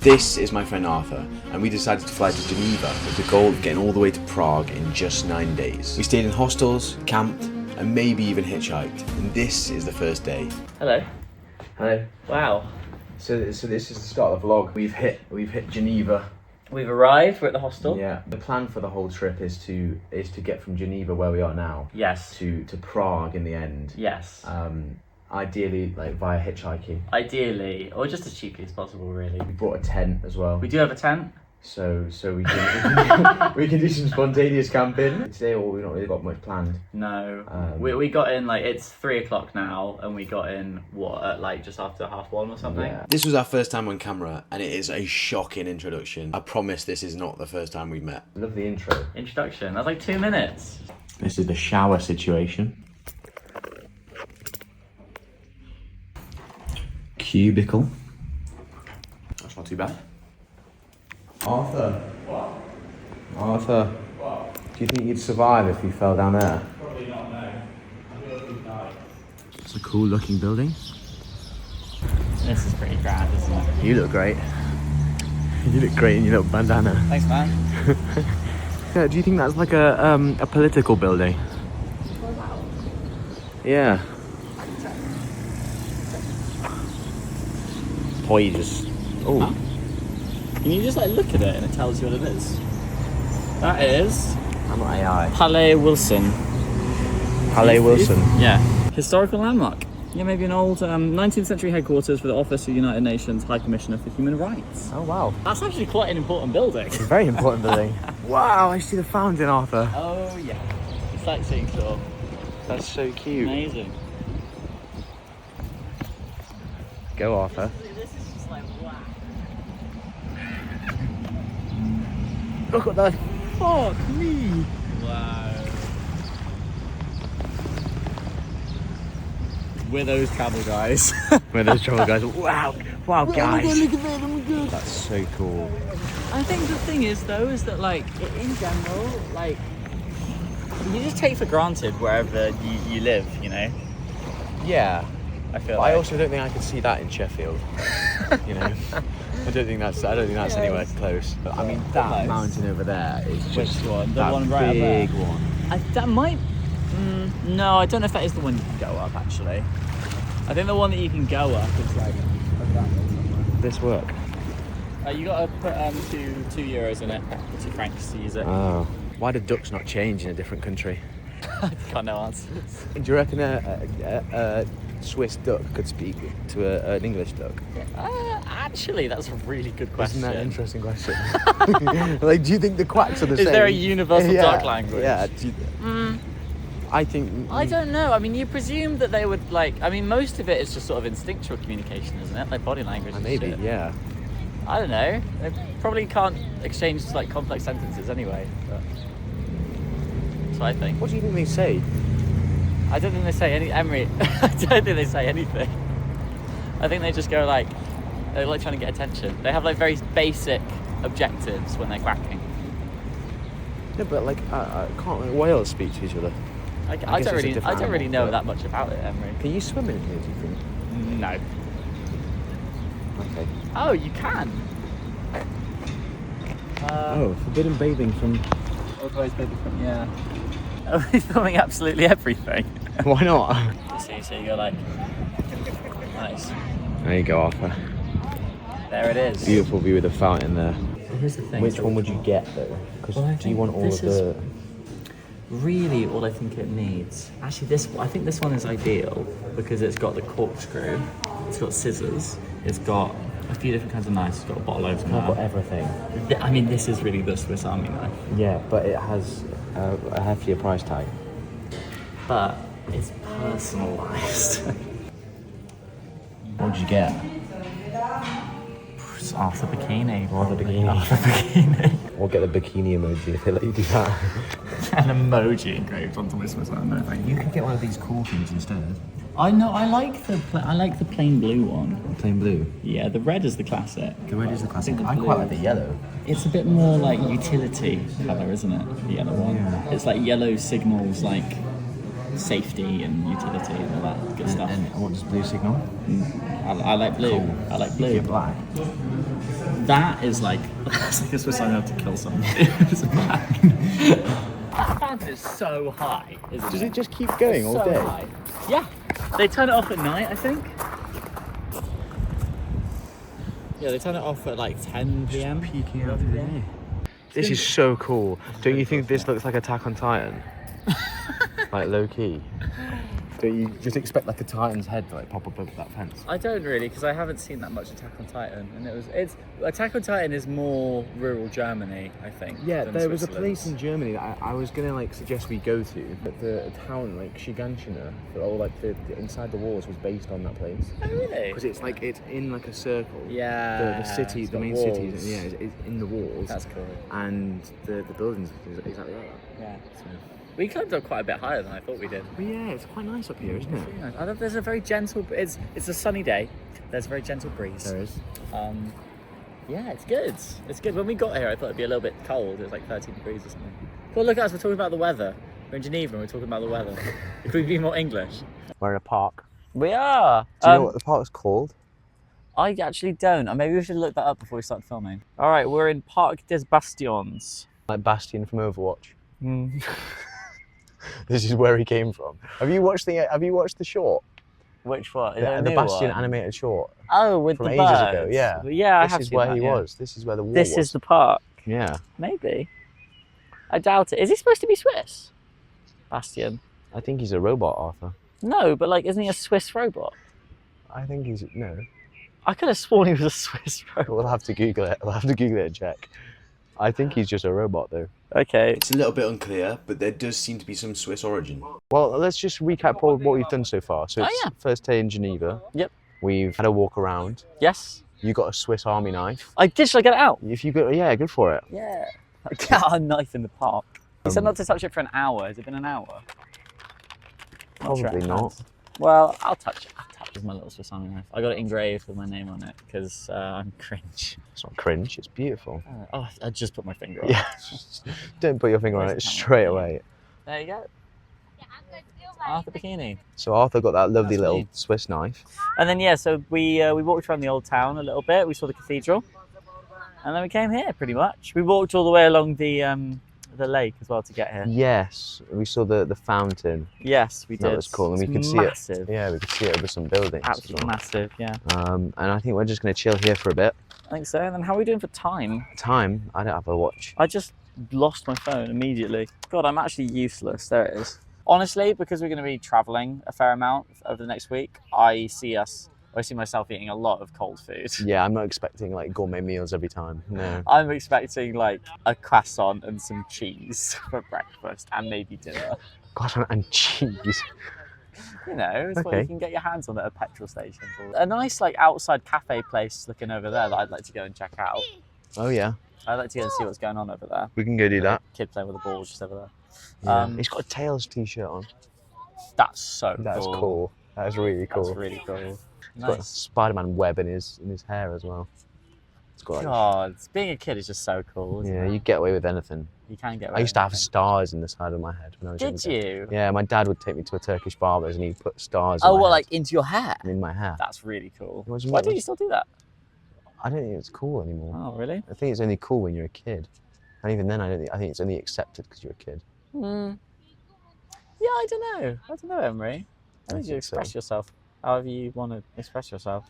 This is my friend Arthur, and we decided to fly to Geneva with the goal of getting all the way to Prague in just 9 days. We stayed in hostels, camped, and maybe even hitchhiked, and this is the first day. Hello. Hello. Wow. So this is the start of the vlog. We've hit Geneva. We've arrived. We're at the hostel. Yeah. The plan for the whole trip is to get from Geneva, where we are now, Yes. to Prague in the end. Yes. Ideally, like via hitchhiking. Ideally, or just as cheaply as possible, really. We brought a tent as well. We do have a tent. So we can we can do some spontaneous camping. Today we've not really got much planned. No. We got in, like, it's 3 o'clock now, and we got in, at like just after 1:30 or something? Yeah. This was our first time on camera, and it is a shocking introduction. I promise this is not the first time we've met. I love the intro. Introduction. That's like 2 minutes. This is the shower situation. Cubicle. That's not too bad. Arthur. What? Arthur. What? Do you think you'd survive if you fell down there? Probably not, no. I feel like we'd die. It's a cool looking building. This is pretty grand, isn't it? You look great. You look great in your little bandana. Thanks, man. Yeah, do you think that's like a political building? Yeah. Poise. Oh. Huh? Can you just like look at it and it tells you what it is? That is I'm not AI. Palais Wilson. Palais Wilson. Yeah. Historical landmark. Yeah, maybe an old 19th century headquarters for the Office of United Nations High Commissioner for Human Rights. Oh wow. That's actually quite an important building. It's a very important building. Wow, I see the fountain, Arthur. Oh yeah. Sightseeing tour. That's so cute. Amazing. Go, Arthur. This is just like wow. Look at that. Fuck me. Wow. We're those travel guys. We're those travel guys. Wow. Wow, guys. Oh my God, look at that, oh my God. That's so cool. I think the thing is though, is that like, in general, like, you just take for granted wherever you live, you know? Yeah. I feel But like. I also don't think I could see that in Sheffield. You know, I don't think that's anywhere close. But I mean, that Close. mountain over there is just Which one? The that one right up there? big one. That might. No, I don't know if that is the one you can go up. Actually, I think the one that you can go up is like over that way somewhere. This work. You got to put €2 in it, 2 francs to use it. Oh, why do ducks not change in a different country? Got no answers. Do you reckon a Swiss duck could speak to an English duck? Actually, that's a really good question. Isn't that an interesting question? Like, do you think the quacks are the same? Is there a universal duck language? Yeah. I think. I don't know. I mean, you presume that they would like. I mean, most of it is just sort of instinctual communication, isn't it? Like body language. And Maybe, shit. yeah. I don't know. They probably can't exchange like complex sentences anyway. But that's what I think. What do you think they say? I don't think they say any. Emery, I don't think they say anything. I think they just go like, they're like trying to get attention. They have like very basic objectives when they're quacking. No, but like, I can't. Like, whales speak to each other. I guess don't it's a really, different I don't really animal, know but- that much about it, Emery. Can you swim in here? Do you think? No. Okay. Oh, you can. Oh, forbidden bathing from. Yeah. Are we filming absolutely everything? Why not? So you go like, nice. There you go, Arthur. There it is. Beautiful view of the fountain there. Here's the thing. Which one would you get though? Because Well, I do you think want all this of the? Really, all I think it needs. Actually, I think this one is ideal because it's got the corkscrew, it's got scissors, it's got a few different kinds of knives, it's got a bottle opener. I've got everything. I mean, this is really the Swiss Army knife. Yeah, but it has a heftier price tag. But it's personalised. What did you get? It's Arthur Bikini. Arthur Bikini. Arthur Bikini. Or get the bikini emoji if they let you do that. An emoji engraved onto my Swiss Army knife. You could get one of these cool things instead. I know. I like the plain blue one. Plain blue. Yeah, the red is the classic. The red is the classic. the I blue quite like the yellow. It's a bit more like utility colour, isn't it? The yellow one. Yeah. It's like yellow signals like safety and utility and all that good stuff. And what does blue signal? I like blue. Cool. I like blue. You're black. That is like, that's like a Swiss Army knife to kill someone. It's black. That fan is so high, isn't it? Does it just keep going all day? High. Yeah. They turn it off at night, I think. Yeah, they turn it off at like 10 p.m. Peeking out through the day. This is so cool. Don't you think this looks like Attack on Titan? Like low key. Don't you just expect like a Titan's head to like pop up over that fence? I don't really, because I haven't seen that much Attack on Titan, and Attack on Titan is more rural Germany, I think. Yeah, than there was a Switzerland. place in Germany that I was gonna like suggest we go to, but the town like Shiganshina, or like the inside the walls was based on that place. Oh really? Because it's like it's in like a circle. Yeah. The city, it's the got main walls. city, is in the walls. That's cool. And the buildings is exactly like that. Yeah. So. We climbed up quite a bit higher than I thought we did. But yeah, it's quite nice up here, isn't it? Really nice. I love, there's a very gentle. It's a sunny day. There's a very gentle breeze. There is. Yeah, it's good. It's good. When we got here, I thought it'd be a little bit cold. It was like 13 degrees or something. Well, look at us. We're talking about the weather. We're in Geneva and we're talking about the weather. Could we be more English? We're in a park. We are. Do you know what the park's called? I actually don't. Maybe we should look that up before we start filming. All right, we're in Parc des Bastions. Like Bastion from Overwatch. This is where he came from. Have you watched the short? Which one? Is there a The new Bastion one? animated short Oh, with from the ages birds. ago. Yeah. Yeah, I This have is seen where that, he yeah. was. This is where the war This was. is the park. Yeah. Maybe. I doubt it. Is he supposed to be Swiss? Bastion. I think he's a robot, Arthur. No, but like, isn't he a Swiss robot? I think he's no. I could have sworn he was a Swiss robot. We'll have to Google it. We'll have to Google it and check. I think he's just a robot, though. Okay. It's a little bit unclear, but there does seem to be some Swiss origin. Well, let's just recap what we've done so far. So it's first day in Geneva. Yep. We've had a walk around. Yes. You got a Swiss Army knife. I did. Should I get it out? If you go, yeah, good for it. Yeah. I got a knife in the park. He said not to touch it for an hour. Has it been an hour? Probably not. Well, I'll touch it. With my little Swiss Army knife. I got it engraved with my name on it because I'm cringe. It's not cringe. It's beautiful. Oh, I just put my finger on Yeah. it. Don't put your finger on Where's it the camera? straight away. There you go. Arthur Bikini. So Arthur got that lovely That's little me. Swiss knife. And then yeah, so we walked around the old town a little bit. We saw the cathedral, and then we came here pretty much. We walked all the way along the lake as well to get here. Yes, we saw the fountain. Yes, we did. That was cool, and we It's could see massive. it. Yeah, we could see it over some buildings. Absolutely as well. massive, yeah. And I think we're just going to chill here for a bit. I think so. And then how are we doing for time? Time? I don't have a watch. I just lost my phone immediately. God, I'm actually useless. There it is. Honestly, because we're going to be traveling a fair amount over the next week, I see myself eating a lot of cold food. Yeah, I'm not expecting like gourmet meals every time. No. I'm expecting like a croissant and some cheese for breakfast and maybe dinner. Croissant and cheese. You know, it's what Okay. you can get your hands on at a petrol station. A nice like outside cafe place looking over there that I'd like to go and check out. Oh yeah, I'd like to go and see what's going on over there. we can go do that. Kid playing with the balls just over there. Yeah. He's got a Tails t-shirt on. That's so That's cool. cool. That's really cool. That's really cool. He's got a Nice. Spider-Man web in his hair as well. It's got like, God, being a kid is just so cool. Isn't yeah, it? you get away with anything. You can get. I used to have stars in the side of my head when I was Did younger. you? Yeah, my dad would take me to a Turkish barber's and he'd put stars Oh, in my well, head, like into your hair. in my hair. That's really cool. What do you Why mean? do you still do that? I don't think it's cool anymore. Oh, really? I think it's only cool when you're a kid. And even then, I think it's only accepted because you're a kid. Yeah, I don't know, Emery. I think you think express so. yourself however you want to express yourself.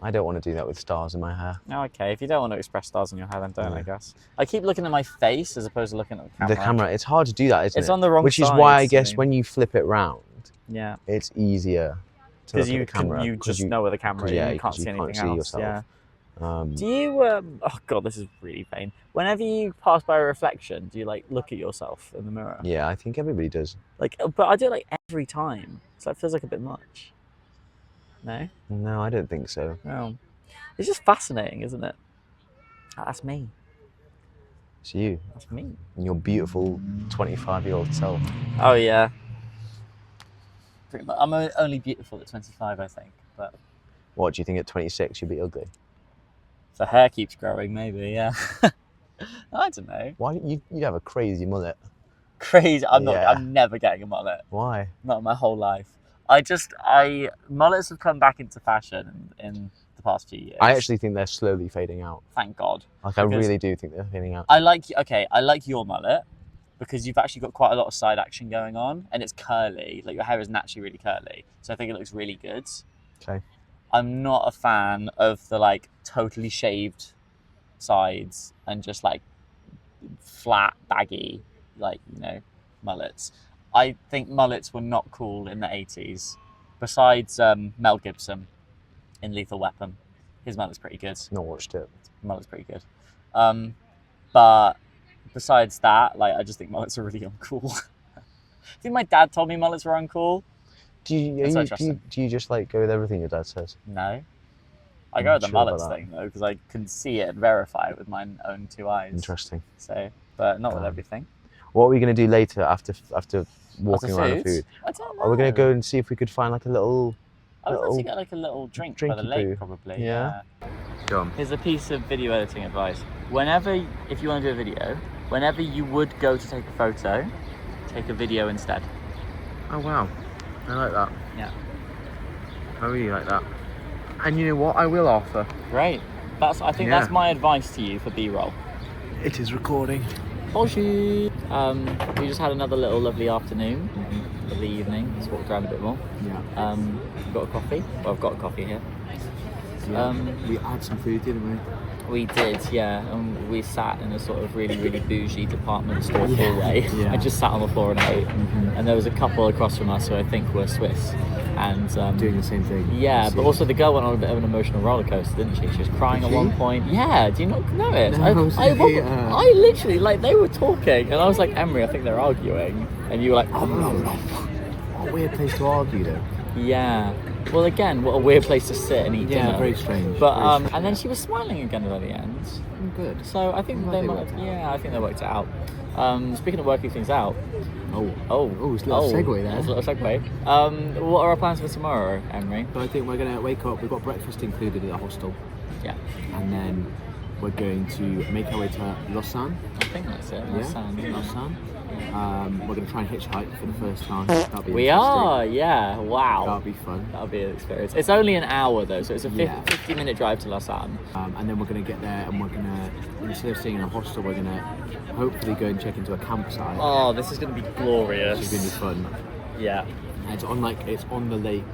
I don't want to do that with stars in my hair. No, okay. If you don't want to express stars in your hair, then don't, No. I guess. I keep looking at my face as opposed to looking at the camera. The camera, it's hard to do that, isn't it? It's on the wrong Which is side, why I so- guess when you flip it round, Yeah. it's easier to Because look you at the camera. you 'cause just know where the camera 'cause, is. yeah, You can't 'cause see you can't anything see else. yourself. Yeah. Um, Do you? Oh God, this is really vain. Whenever you pass by a reflection, do you like look at yourself in the mirror? yeah, I think everybody does. Like, but I do it like every time. So it feels like a bit much. No. No, I don't think so. No. It's just fascinating, isn't it? That's me. It's you That's me. and your beautiful 25-year-old self. Oh yeah. Pretty much. I'm only beautiful at 25, I think. But What, do you think at 26 you'd be ugly? if the hair keeps growing, maybe. Yeah. I don't know. Why? You'd have a crazy mullet. Crazy. Yeah. I'm never getting a mullet. Why? Not in my whole life. Mullets have come back into fashion in the past few years. I actually think they're slowly fading out. Thank God. Like, I really do think they're fading out. I like your mullet because you've actually got quite a lot of side action going on, and it's curly. Like, your hair is naturally really curly, so I think it looks really good. Okay. I'm not a fan of the like totally shaved sides and just like flat, baggy, like, you know, mullets. I think mullets were not cool in the 80s. Besides Mel Gibson in Lethal Weapon, his mullet's pretty good. Not watched it. Mullet's pretty good. But besides that, like, I just think mullets are really uncool. I think my dad told me mullets were uncool. Do you just like go with everything your dad says? No. I go with the sure about mullets that. thing though, because I can see it and verify it with my own two eyes. Interesting. So, but not with everything. What are we going to do later after walking around the food? I don't know. Are we going to go and see if we could find like a little... I would love to get like a little drink by the drinky lake, poo. probably. Yeah. Go on. Here's a piece of video editing advice. If you want to do a video, whenever you would go to take a photo, take a video instead. Oh wow, I like that. Yeah. I really like that. And you know what? I will offer. Great. I think that's my advice to you for B-roll. It is recording. Bonjour. We just had another little lovely afternoon, lovely evening. Just walked around a bit more. Yeah. Got a coffee. Well, I've got a coffee here. Yeah. We had some food, didn't we? We did, yeah. We sat in a sort of really, really bougie department store hallway. Yeah. I just sat on the floor and ate. And there was a couple across from us who I think were Swiss. And doing the same thing. yeah, but also the girl went on a bit of an emotional roller coaster, didn't she? She was crying at one point. Yeah, do you not know it? No, I literally, like, they were talking, and I was like, Emery, I think they're arguing, and you were like, What a weird place to argue, though. yeah. Well, again, what a weird place to sit and eat dinner. Yeah, very strange. But very strange. and then she was smiling again at the end. Good. So I think they might. Yeah, I think they worked it out. Speaking of working things out. It's a little segue there. It's a little segue. What are our plans for tomorrow, Emery? So I think we're going to wake up, we've got breakfast included at the hostel, Yeah, and then we're going to make our way to Lausanne. I think that's it. Yeah, Lausanne. Lausanne. We're going to try and hitchhike for the first time. That'll be We interesting. are, yeah. Wow. That'll be fun. That'll be an experience. It's only an hour though, so it's a Yeah. 50-minute drive to Lausanne. And then we're going to get there and we're going to, instead of staying in a hostel, we're going to hopefully go and check into a campsite. Oh, this is going to be glorious. Which is going to be fun. Yeah. And it's on the lake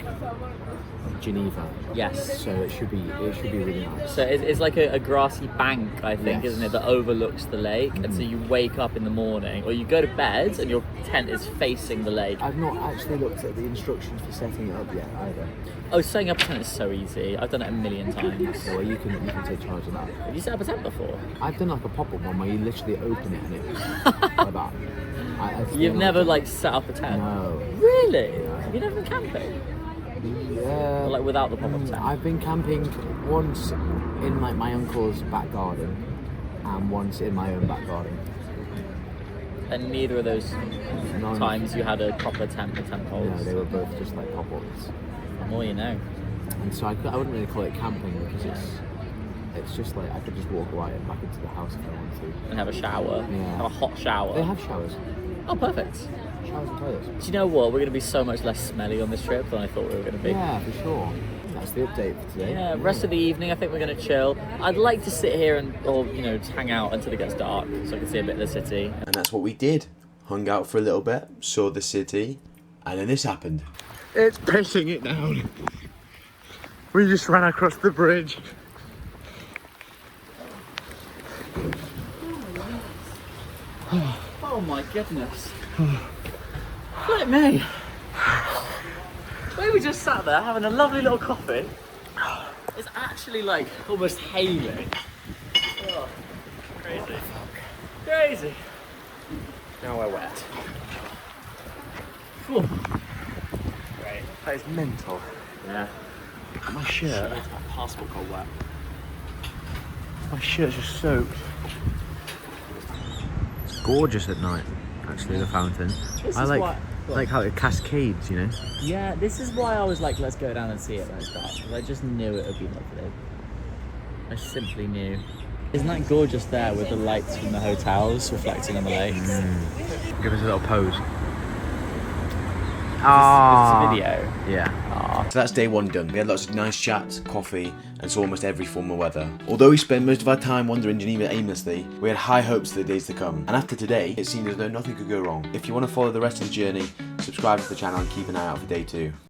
Geneva. Yes. So it should be really nice. So it's like a grassy bank, I think, Yes. isn't it, that overlooks the lake. And so you wake up in the morning, or you go to bed, and your tent is facing the lake. I've not actually looked at the instructions for setting it up yet either. Oh, setting up a tent is so easy. I've done it a million times. So you can take charge of that. Have you set up a tent before? I've done like a pop-up one where you literally open it and it like that. I feel You've never like set up a tent? No. Really? Have you never been camping? Yeah. Or, like without the pop-up tent? I've been camping once in like my uncle's back garden and once in my own back garden. And neither of those No, times you had a proper tent with tent poles? No, they were both just like pop-ups. The more you know. And so I wouldn't really call it camping because it's just like I could just walk right back into the house if I want to. And have a shower. Yeah. Have a hot shower. They have showers. Oh, perfect. Showers and toilets. Do you know what? We're going to be so much less smelly on this trip than I thought we were going to be. Yeah, for sure. That's the update for today. Yeah, rest of the evening, I think we're going to chill. I'd like to sit here or just hang out until it gets dark so I can see a bit of the city. And that's what we did. Hung out for a little bit, saw the city, and then this happened. It's pissing it down. We just ran across the bridge. Oh my goodness. Look at me. We just sat there having a lovely little coffee. It's actually like almost hailing. Oh, crazy. Crazy. Now we're wet. Whew. Great. That is mental. Yeah. My shirt. My passport got wet. My shirt's just soaked. It's gorgeous at night, actually, the fountain. I like how it cascades, you know? Yeah, this is why I was like, let's go down and see it when it's dark. Because I just knew it would be lovely. I simply knew. Isn't that gorgeous there with the lights from the hotels reflecting on the lakes? Give us a little pose. Is this a video? Yeah. So that's day one done. We had lots of nice chats, coffee, and saw almost every form of weather. Although we spent most of our time wandering Geneva aimlessly, we had high hopes for the days to come. And after today, it seemed as though nothing could go wrong. If you want to follow the rest of the journey, subscribe to the channel and keep an eye out for day 2.